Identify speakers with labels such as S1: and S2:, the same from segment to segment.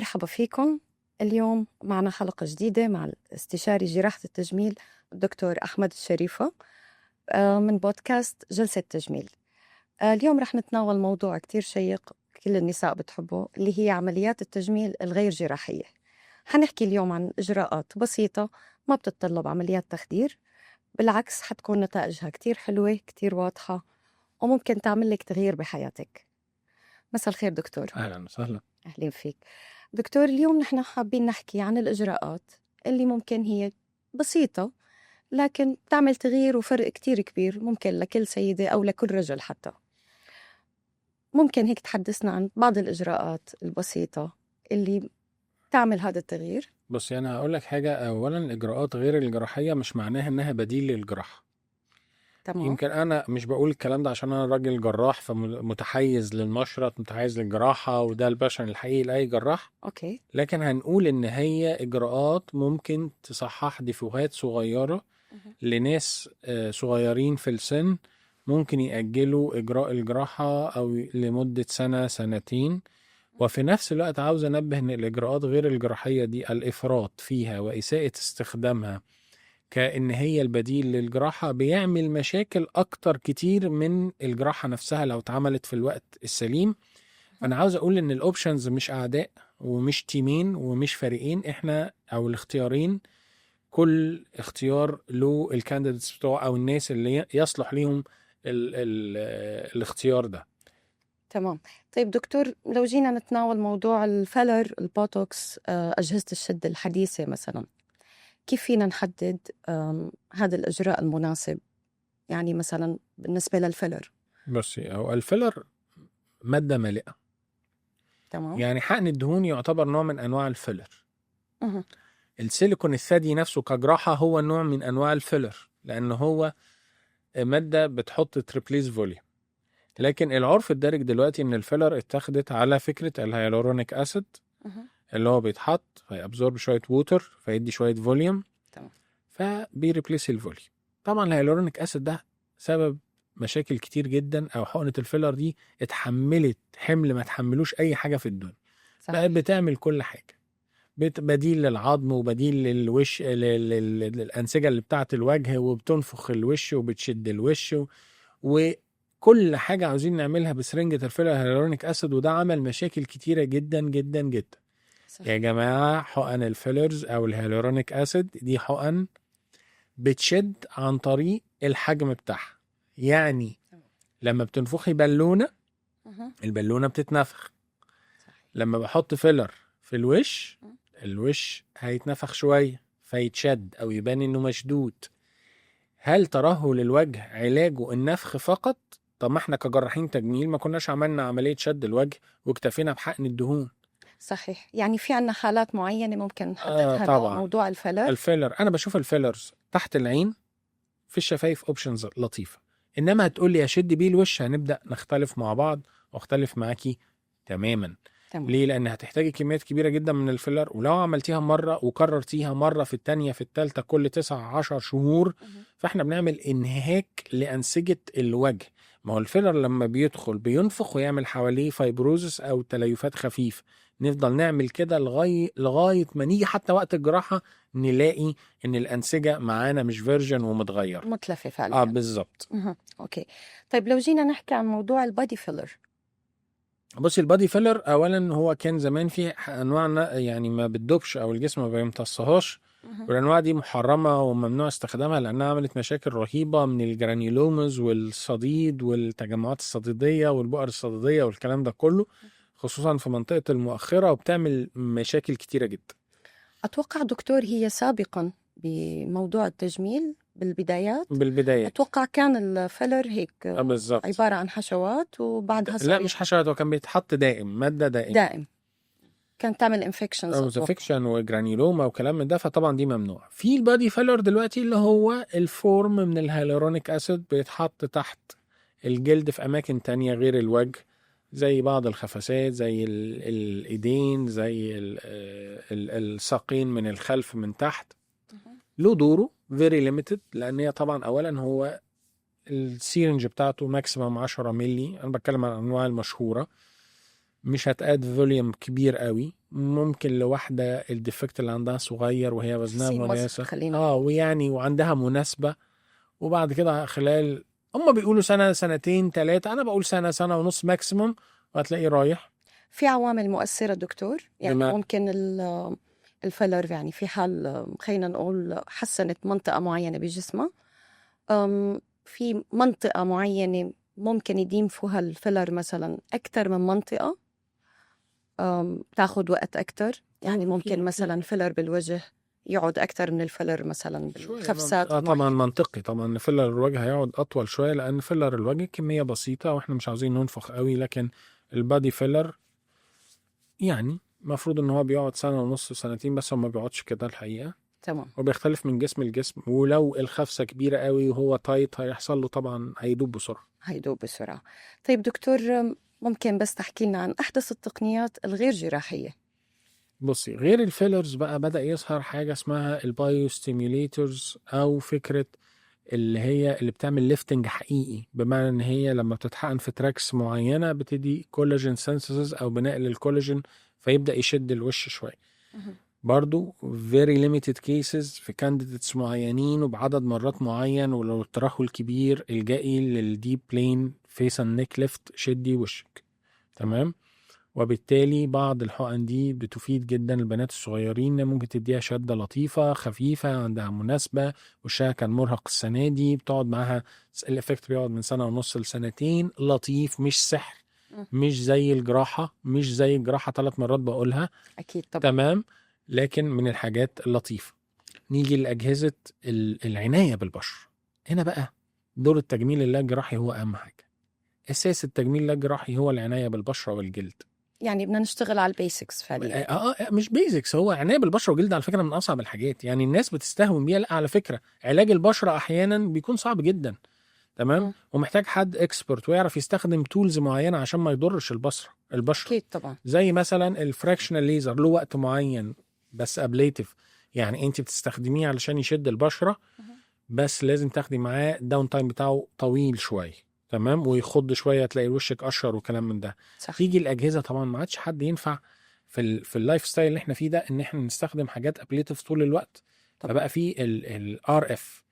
S1: مرحبا فيكم. اليوم معنا حلقة جديدة مع الاستشاري جراحة التجميل الدكتور أحمد الشريفة من بودكاست جلسة تجميل. اليوم رح نتناول موضوع كتير شيق كل النساء بتحبه، اللي هي عمليات التجميل الغير جراحية. حنحكي اليوم عن إجراءات بسيطة ما بتتطلب عمليات تخدير، بالعكس حتكون نتائجها كتير حلوة كتير واضحة وممكن تعمل لك تغيير بحياتك. مساء الخير دكتور.
S2: أهلا وسهلا.
S1: أهلين فيك دكتور. اليوم نحن حابين نحكي عن الإجراءات اللي ممكن هي بسيطة لكن تعمل تغيير وفرق كتير كبير، ممكن لكل سيدة أو لكل رجل حتى. ممكن هيك تحدثنا عن بعض الإجراءات البسيطة اللي تعمل هذا التغيير؟
S2: بصي، أنا هقول لك حاجة. أولا، الإجراءات غير الجراحية مش معناها إنها بديل للجراحة.
S1: تمام.
S2: يمكن أنا مش بقول الكلام ده عشان أنا راجل جراح فمتحيز للمشرط، متحيز للجراحة، وده الباشن الحقيقي لأي جراح.
S1: أوكي.
S2: لكن هنقول إن هي إجراءات ممكن تصحح ديفوهات صغيرة لناس صغيرين في السن، ممكن يأجلوا إجراء الجراحة أو لمدة سنة سنتين. وفي نفس الوقت عاوز أنبه إن الإجراءات غير الجراحية دي الإفراط فيها وإساءة استخدامها كأن هي البديل للجراحة بيعمل مشاكل أكتر كتير من الجراحة نفسها لو اتعملت في الوقت السليم. أنا عاوز أقول إن الأوبشنز مش أعداء ومش تيمين ومش فريقين، إحنا أو الاختيارين كل اختيار له الكانديديتس بتوعه أو الناس اللي يصلح ليهم الاختيار ده.
S1: تمام. طيب دكتور، لو جينا نتناول موضوع الفيلر، البوتوكس، أجهزة الشد الحديثة مثلا، كيف فينا نحدد هذا الإجراء المناسب؟ يعني مثلا بالنسبة للفيلر.
S2: بصي، هو الفيلر مادة مالئة،
S1: تمام.
S2: يعني حقن الدهون يعتبر نوع من أنواع الفيلر.
S1: أه.
S2: السيليكون الثدي نفسه كجراحة هو نوع من أنواع الفيلر، لأنه هو مادة بتحط تريبليز فوليوم. لكن العرف الدارج دلوقتي إن الفيلر اتخذت على فكرة الهيالورونيك أسيد،
S1: أه.
S2: اللي هو بيتحط فيأبزورب شوية ووتر فيدي شوية فوليوم،
S1: تمام.
S2: فبيريبليس الفوليوم. طبعا الهيالورونيك أسيد ده سبب مشاكل كتير جدا، أو حقنة الفيلر دي اتحملت حمل ما تحملوش أي حاجة في الدنيا. بقت بتعمل كل حاجة، بديل للعظم وبديل للوش للأنسجة اللي بتاعة الوجه، وبتنفخ الوش وبتشد الوش وكل حاجة عاوزين نعملها بسرنجة الفيلر هيالورونيك أسيد، وده عمل مشاكل كتيرة جدا جدا جدا.
S1: صح.
S2: يا جماعة، حقن الفيلرز أو الهيالورونيك أسيد دي حقن بتشد عن طريق الحجم بتاعها. يعني لما بتنفخي بالونة، البالونة بتتنفخ. لما بحط فيلر في الوش هيتنفخ شوية فيتشد أو يبان إنه مشدود. هل ترهل الوجه علاجه النفخ فقط؟ طب ما احنا كجراحين تجميل ما كناش عملنا عملية شد الوجه واكتفينا بحقن الدهون.
S1: صحيح. يعني في عنا حالات معينة ممكن نحددها
S2: طبعا.
S1: موضوع الفيلر.
S2: أنا بشوف الفيلرز تحت العين في الشفايف اوبشنز لطيفة، انما هتقول لي اشد بيه الوش هنبدأ نختلف مع بعض، واختلف معاكي تماما.
S1: تمام.
S2: ليه؟ لان هتحتاجي كميات كبيرة جدا من الفيلر، ولو عملتيها مرة وكررتيها مرة في التانية في التالتة كل 19 شهور فاحنا بنعمل انهاك لأنسجة الوجه. ما هو الفيلر لما بيدخل بينفخ ويعمل حواليه فايبروزس او تليفات خفيف، نفضل نعمل كده لغاية ما نيجي حتى وقت الجراحة نلاقي ان الانسجه معانا مش فيرجن ومتغير
S1: متلفة فعليا.
S2: بالظبط.
S1: اوكي. طيب لو جينا نحكي عن موضوع البادي فيلر.
S2: بصي، البادي فيلر اولا هو كان زمان في انواع يعني ما بتدوبش او الجسم ما بيمتصهاش، والانواع دي محرمه وممنوع استخدامها لانها عملت مشاكل رهيبه من الجرانيولومز والصديد والتجمعات الصديديه والبؤر الصديديه والكلام ده كله، خصوصا في منطقه المؤخره، وبتعمل مشاكل كتيره جدا.
S1: أتوقع دكتور هي سابقا بموضوع التجميل بالبدايات أتوقع كان الفيلر هيك
S2: بالظبط،
S1: عبارة عن حشوات وبعدها
S2: لا مش حشوات، هو كان بيتحط دائم، مادة دائم
S1: كانت تعمل انفكشنز
S2: او انفكشن وجرانيولوما وكلام من ده، فطبعا دي ممنوع. في البادي فيلر دلوقتي اللي هو الفورم من الهيالورونيك اسيد بيتحط تحت الجلد في اماكن تانية غير الوجه، زي بعض الخفسات، زي الايدين، زي الساقين من الخلف من تحت. له دوره فيري ليميتد، لان هي طبعا اولا هو السيرنج بتاعته ماكسيمم 10 ملي، انا بتكلم عن الانواع المشهوره. مش هتقاد فوليوم كبير قوي. ممكن لواحدة الديفكت اللي عندها صغير وهي وزنها
S1: سي مصر
S2: مناسب،
S1: خلينا نقول.
S2: ويعني وعندها مناسبة، وبعد كده خلال هم بيقولوا سنة سنتين ثلاثة، أنا بقول سنة سنة ونص ماكسيموم، وهتلاقي رايح.
S1: في عوامل مؤثرة دكتور، يعني
S2: بما
S1: ممكن الفيلر يعني في حال خلينا نقول حسنت منطقة معينة بجسمها، في منطقة معينة ممكن يديم فيها الفيلر مثلا أكثر من منطقة، تاخد وقت أكتر، يعني ممكن مثلا فيلر بالوجه يقعد أكتر من الفيلر مثلا
S2: شوية
S1: بالخفسات
S2: طبعا
S1: معينة.
S2: منطقي طبعا فيلر الوجه هيقعد أطول شوية، لأن فيلر الوجه كمية بسيطة وإحنا مش عاوزين ننفخ قوي. لكن البادي فيلر يعني المفروض إن هو بيقعد سنة ونص سنتين، بس هو ما بيقعدش كده الحقيقة،
S1: تمام.
S2: وبيختلف من جسم لجسم. ولو الخفسة كبيرة قوي وهو تايت هيحصل له طبعا هيدوب بسرعة.
S1: هيدوب بسرعة. طيب دكتور، ممكن بس تحكي لنا عن أحدث التقنيات الغير جراحية؟
S2: بصي، غير الفيلرز بقى بدأ يظهر حاجة اسمها البايو ستيميوليتورز، أو فكرة اللي هي اللي بتعمل ليفتنج حقيقي، بمعنى ان هي لما بتتحقن في تراكس معينة بتدي كولاجين سينثيسيس او بناء للكولاجين، فيبدأ يشد الوش شوية. برضو very limited cases في candidates معينين وبعدد مرات معين، ولو الترهل كبير الجائي للديب بلين فيس اند نيك ليفت شدي وشك. تمام. وبالتالي بعض الحقن دي بتفيد جدا البنات الصغيرين، ممكن تديها شدة لطيفة خفيفة عندها مناسبة، وشها كان مرهق السنة دي، بتقعد معاها الافكت بيقعد من سنة ونص لسنتين، لطيف مش سحر، مش زي الجراحة، مش زي الجراحة 3 مرات بقولها.
S1: أكيد طبعا.
S2: تمام. لكن من الحاجات اللطيفة. نيجي لأجهزة العناية بالبشرة. هنا بقى دور التجميل اللاجراحي هو أهم حاجة. أساس التجميل اللاجراحي هو العناية بالبشرة والجلد.
S1: يعني بدنا نشتغل على البيسكس فعليا.
S2: مش بيزكس، هو عناية بالبشرة والجلد على فكرة من أصعب الحاجات. يعني الناس بتستهون بيها، لا على فكرة علاج البشرة أحيانا بيكون صعب جدا. تمام. ومحتاج حد اكسبرت ويعرف يستخدم تولز معينة عشان ما يضرش البشرة.
S1: أكيد طبعا.
S2: زي مثلا الفراكشنال ليزر له وقت معين بس ابليتيف، يعني انت بتستخدميه علشان يشد البشرة، بس لازم تاخدي معاه داون تايم بتاعه طويل شوية. تمام. ويخض شوية تلاقي وشك أشهر وكلام من ده.
S1: صح.
S2: تيجي الأجهزة طبعا ما عادش حد ينفع في اللايف ستايل اللي احنا فيه ده ان احنا نستخدم حاجات ابليتيف طول الوقت.
S1: طبعا.
S2: فبقى في الار اف.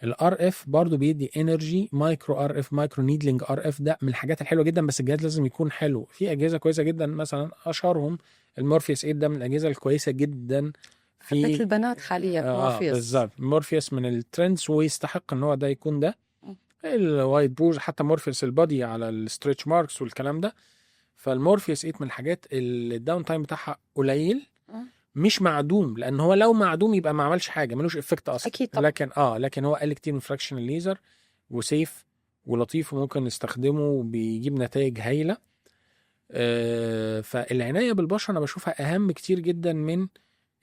S2: الار اف برضه بيدي انرجي، مايكرو ار اف، مايكرو نيدلينج ار اف، ده من الحاجات الحلوه جدا، بس الجهاز لازم يكون حلو. في اجهزه كويسه جدا، مثلا اشهرهم المورفيوس 8، ده من الاجهزه الكويسه جدا
S1: حبيت
S2: في
S1: البنات حاليا مورفيوس.
S2: بالظبط. مورفيوس من الترندز ويستحق ان هو ده يكون ده. الوايت بوز، حتى مورفيوس البادي على الستريتش ماركس والكلام ده. فالمورفيوس 8 من الحاجات اللي الداون تايم بتاعها قليل، مش معدوم، لان هو لو معدوم يبقى ما عملش حاجه، ملوش افكت اصلا.
S1: أكيد طبعا.
S2: لكن هو قال كتير من فراكشن الليزر، وسيف ولطيف وممكن نستخدمه وبيجيب نتائج هايله. فالعنايه بالبشره انا بشوفها اهم كتير جدا من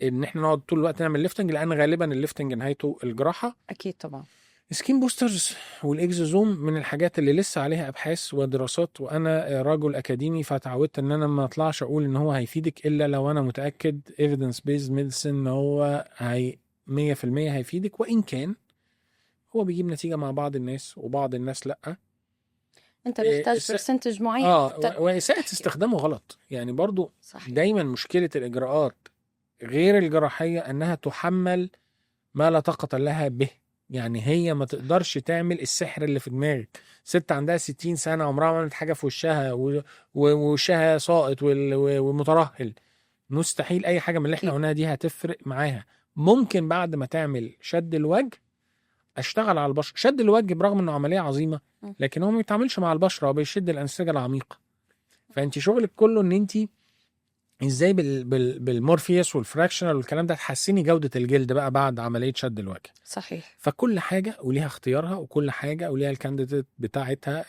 S2: ان احنا نقعد طول الوقت نعمل ليفتنج، لان غالبا الليفتنج نهايته الجراحه.
S1: أكيد طبعا.
S2: سكين بوسترز والاكزوزوم من الحاجات اللي لسه عليها ابحاث ودراسات، وانا رجل اكاديمي فتعودت ان انا ما اطلعش اقول ان هو هيفيدك الا لو انا متاكد evidence based medicine ان هو 100% هيفيدك، وان كان هو بيجيب نتيجه مع بعض الناس وبعض الناس لا.
S1: أنت محتاج برسنتج معين.
S2: واساءة استخدامه غلط يعني برضو.
S1: صحيح.
S2: دايما مشكله الاجراءات غير الجراحيه انها تحمل ما لا طاقه لها به. يعني هي ما تقدرش تعمل السحر اللي في دماغك. ست عندها 60 سنة عمرها ما عملت حاجة في وشها ووشها ساقط ومترهل، مستحيل أي حاجة من اللي احنا قلناها دي هتفرق معاها. ممكن بعد ما تعمل شد الوجه اشتغل على البشرة. شد الوجه برغم انه عملية عظيمة، لكن هو ما بيتعاملش مع البشرة، هو بيشد الأنسجة العميقة. فانت شغلك كله ان انت ازاي بالمورفيوس والفراكشنال والكلام ده تحسني جودة الجلد بقى بعد عملية شد الوجه.
S1: صحيح.
S2: فكل حاجة وليها اختيارها، وكل حاجة وليها الكانديديت بتاعتها.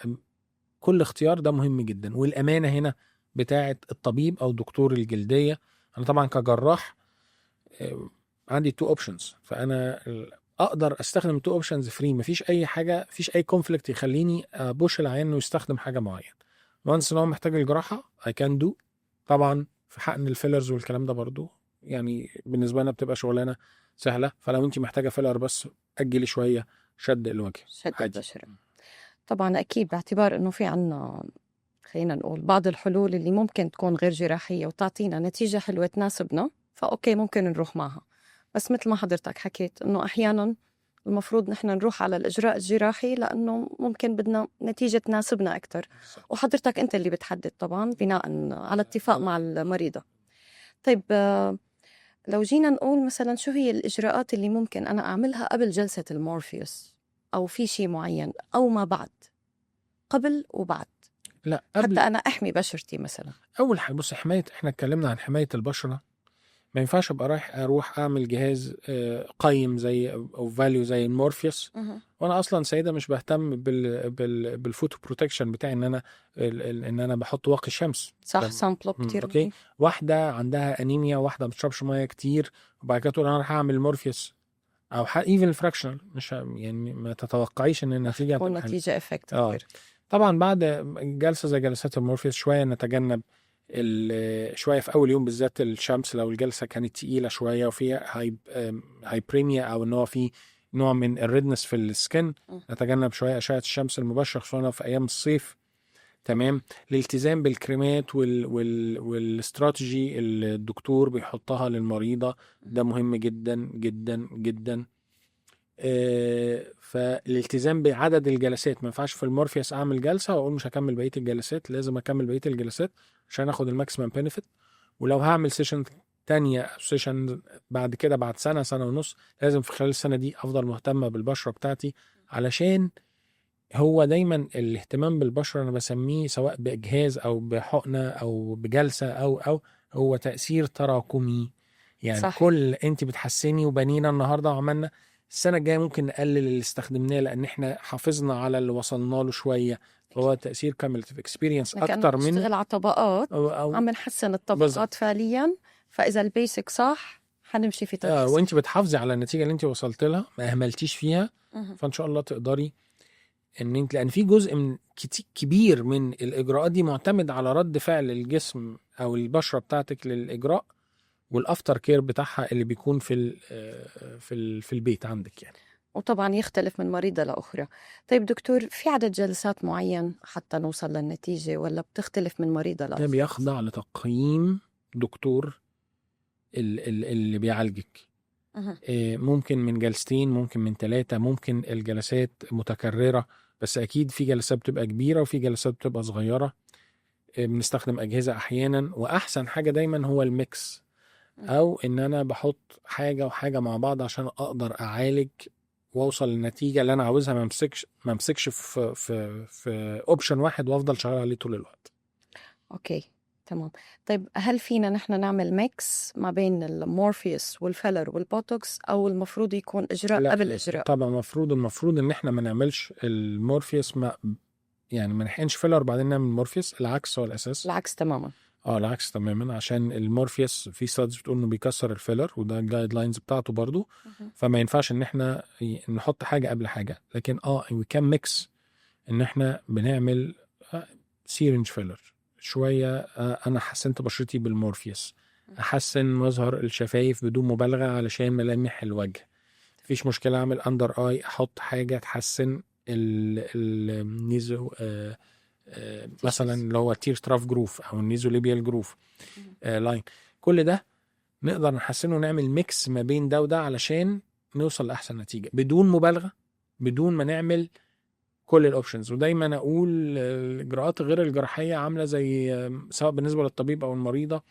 S2: كل اختيار ده مهم جدا، والأمانة هنا بتاعت الطبيب أو دكتور الجلدية. أنا طبعا كجراح عندي 2 اوبشنز، فأنا أقدر أستخدم 2 اوبشنز فري، مفيش أي حاجة، مفيش أي كونفليكت يخليني أبوش العيان إنه يستخدم حاجة معينة. وانس إن هو محتاج الجراحة I can do. طبعا في حقن الفيلرز والكلام ده برضو يعني بالنسبة لنا بتبقى شغلانة سهلة. فلو انت محتاجة فيلر بس أجلي شوية شد الوجه
S1: شد
S2: عادي.
S1: البشرة. طبعا أكيد باعتبار أنه في عنا خلينا نقول بعض الحلول اللي ممكن تكون غير جراحية وتعطينا نتيجة حلوة تناسبنا، فأوكي ممكن نروح معها. بس مثل ما حضرتك حكيت إنه أحياناً المفروض نحن نروح على الإجراء الجراحي لأنه ممكن بدنا نتيجة تناسبنا أكتر، وحضرتك أنت اللي بتحدد طبعاً بناء على اتفاق مع المريضة. طيب لو جينا نقول مثلاً شو هي الإجراءات اللي ممكن أنا أعملها قبل جلسة المورفيوس، أو في شيء معين، أو ما بعد، قبل وبعد،
S2: لا
S1: حتى
S2: قبل.
S1: أنا أحمي بشرتي مثلاً؟
S2: اول حاجه بص، احنا اتكلمنا عن حمايه البشره. ما ينفعش ابقى اروح اعمل جهاز قيم زي او فاليو زي المورفيوس، وانا اصلا سيده مش بهتم بالفوتو بروتكشن بتاعي، ان انا ان انا بحط واقي شمس.
S1: صح، سان بلوك كتير
S2: اوكي.
S1: مهم.
S2: واحده عندها انيميا، واحده ما بتشربش ميه كتير، وبعد كده تقول انا راح اعمل مورفيوس او ايفن فراكشنال، مش يعني ما تتوقعيش ان النتيجه
S1: تكون
S2: هتبقى حلوه.
S1: نتيجة إفكت
S2: اه
S1: كبير.
S2: طبعا بعد جلسه زي جلسات المورفيوس شويه نتجنب شويه في اول يوم بالذات الشمس، لو الجلسه كانت تقيله شويه وفيها هايبريميا او ان هو في نوع من الريدنس في السكن، نتجنب شويه اشعه الشمس المباشره خصوصا في ايام الصيف. تمام. الالتزام بالكريمات والاستراتيجي اللي الدكتور بيحطها للمريضه ده مهم جدا جدا جدا. فالالتزام بعدد الجلسات، ما ينفعش في المورفيوس اعمل جلسه واقول مش هكمل بقيه الجلسات، لازم اكمل بقيه الجلسات عشان اخد الماكسيمم بنفيت. ولو هعمل سيشن تانية او سيشن بعد كده بعد سنه ونص، لازم في خلال السنه دي افضل مهتمه بالبشره بتاعتي، علشان هو دايما الاهتمام بالبشره انا بسميه سواء بجهاز او بحقنه او بجلسه او هو تاثير تراكمي. يعني
S1: صح.
S2: كل انت بتحسني وبنينا النهارده وعملنا، السنه الجايه ممكن نقلل اللي استخدمناه لان احنا حافظنا على اللي وصلنا له شويه. فهو تاثير كاميرتيف اكسبيرينس
S1: كأنه
S2: اكتر من
S1: بنشتغل على طبقات،
S2: أو
S1: عم نحسن
S2: بالظبط.
S1: الطبقات فعليا، فإذا البيسك صح حنمشي في طريق صح.
S2: وانت بتحافظي على النتيجه اللي انت وصلت لها، ما اهملتيش فيها، فان شاء الله تقدري ان انت، لان في جزء من كبير من الاجراءات دي معتمد على رد فعل الجسم او البشره بتاعتك للاجراء، والافتر كير بتاعها اللي بيكون في البيت عندك يعني.
S1: وطبعا يختلف من مريضة لأخرى. طيب دكتور، في عدد جلسات معين حتى نوصل للنتيجة ولا بتختلف من مريضة
S2: ده
S1: لأخرى؟
S2: بيخضع لتقييم دكتور اللي بيعالجك. ممكن من جلستين، ممكن من 3، ممكن الجلسات متكررة، بس أكيد في جلسات بتبقى كبيرة وفي جلسات بتبقى صغيرة. بنستخدم أجهزة أحيانا، وأحسن حاجة دايما هو الميكس، أو إن أنا بحط حاجة وحاجة مع بعض عشان أقدر أعالج واوصل للنتيجة اللي أنا عاوزها، ما امسكش في أوبشن واحد وأفضل شغال عليه طول الوقت.
S1: أوكي تمام. طيب هل فينا نحن نعمل ميكس ما بين المورفيوس والفيلر والبوتوكس، أو المفروض يكون إجراء
S2: لا
S1: قبل إجراء؟
S2: طبعا المفروض إن إحنا ما نعملش المورفيوس يعني ما نحقنش فيلر بعدين نعمل مورفيوس، العكس هو الأساس.
S1: العكس تماما.
S2: العكس تماما، عشان المورفيوس في ستادز بتقول انه بيكسر الفيلر، وده الجايد لاينز بتاعته برضو. فما ينفعش ان احنا نحط حاجه قبل حاجه، لكن وي كان ميكس، ان احنا بنعمل سيرنج فيلر شويه. انا حسنت بشرتي بالمورفيوس، احسن مظهر الشفايف بدون مبالغه علشان ملامح الوجه. مفيش مشكله اعمل اندر اي، احط حاجه تحسن النيزو مثلا اللي هو تير ستراف جروف او النيزوليبيال جروف لاين. كل ده نقدر نحسنه ونعمل ميكس ما بين ده وده علشان نوصل لأحسن نتيجة بدون مبالغة، بدون ما نعمل كل الاوبشنز. ودايما اقول الاجراءات غير الجراحية عاملة زي سواء بالنسبة للطبيب او المريضة،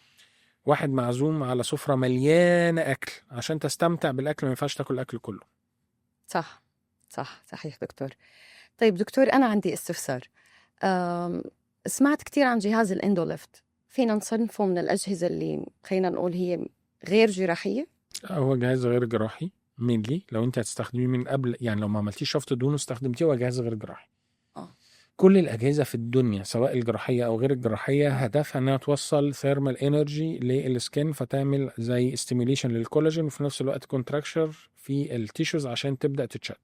S2: واحد معزوم على سفرة مليانة اكل، عشان تستمتع بالاكل ما ينفعش تاكل الاكل كله.
S1: صح صحيح دكتور. طيب دكتور، أنا عندي استفسار. سمعت كتير عن جهاز الاندوليفت، فينا نصنفه من الأجهزة اللي خلينا نقول هي غير جراحية؟
S2: هو جهاز غير جراحي مينلي، لو انت هتستخدميه من قبل، يعني لو ما عملتيش شفط دهون واستخدمتيه، هو جهاز غير جراحي. كل الأجهزة في الدنيا سواء الجراحية أو غير الجراحية هدفها أنها توصل ثيرمال انرجي للسكين، فتعمل زي استيميليشن للكولاجين وفي نفس الوقت كونتراكشر في التيشوز عشان تبدأ تتشد.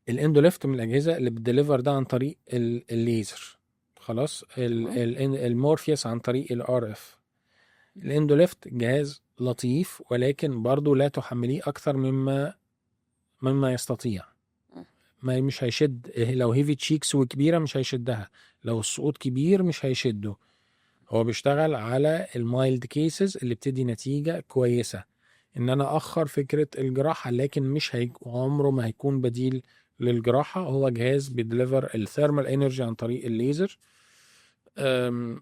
S2: الاندوليفت من الأجهزة اللي بتديليفر ده عن طريق الليزر. خلاص. المورفيوس عن طريق الار اف. الاندوليفت جهاز لطيف، ولكن برضو لا تحمليه أكثر مما يستطيع. ما مش هيشد. لو هيفي تشيكس وكبيرة مش هيشدها، لو السقوط كبير مش هيشده. هو بيشتغل على المايلد كيسز اللي بتدي نتيجة كويسة، ان انا اخر فكرة الجراحة، لكن مش عمره ما هيكون بديل للجراحة. هو جهاز بيدليفر الثيرمال انرجي عن طريق الليزر،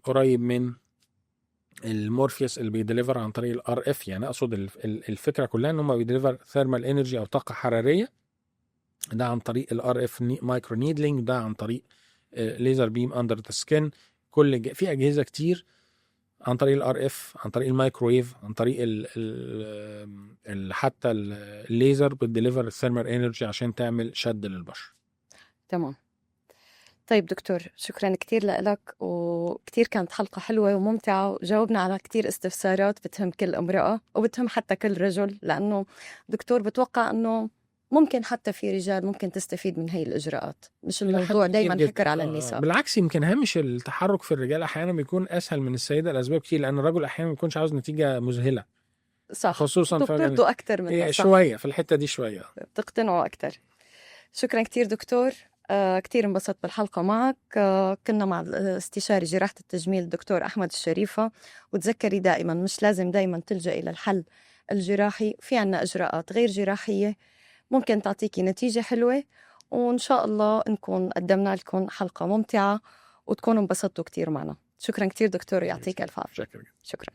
S2: قريب من المورفيوس اللي بيدليفر عن طريق الار اف. يعني اقصد الفكرة كلها ان هم بيدليفر ثيرمال انرجي او طاقة حرارية، ده عن طريق الار اف مايكرو نيدلينج، ده عن طريق ليزر بيم اندر ذا سكين. في اجهزة كتير عن طريق الار اف، عن طريق الميكرويف، عن طريق حتى الليزر بتديليفر الثيرمال انرجي عشان تعمل شد للبشر.
S1: تمام. طيب دكتور، شكرا كتير لك، وكتير كانت حلقة حلوة وممتعة، وجاوبنا على كتير استفسارات بتهم كل امرأة وبتهم حتى كل رجل، لأنه دكتور بتوقع أنه ممكن حتى في رجال ممكن تستفيد من هاي الإجراءات، مش الموضوع دايما حكر على النساء.
S2: بالعكس، يمكن هامش التحرك في الرجال أحيانا بيكون أسهل من السيدة لأسباب كتير، لأن الرجل أحيانا ما بيكونش عاوز نتيجة مذهلة.
S1: صح،
S2: خصوصا
S1: بترضوا أكتر منها.
S2: شوية في الحتة دي، شوية
S1: بتقتنعوا أكتر. شكرا كتير دكتور، كتير انبسطت بالحلقة معك. كنا مع استشاري جراحة التجميل الدكتور أحمد الشريفة. وتذكري دائما مش لازم دائما تلجأ إلى الحل الجراحي، في عنا إجراءات غير جراحية ممكن تعطيكي نتيجة حلوة، وإن شاء الله نكون قدمنا لكم حلقة ممتعة وتكونوا انبسطتوا كتير معنا. شكرا كتير دكتور، يعطيك ألف عافية.
S2: شكرا.
S1: شكرا.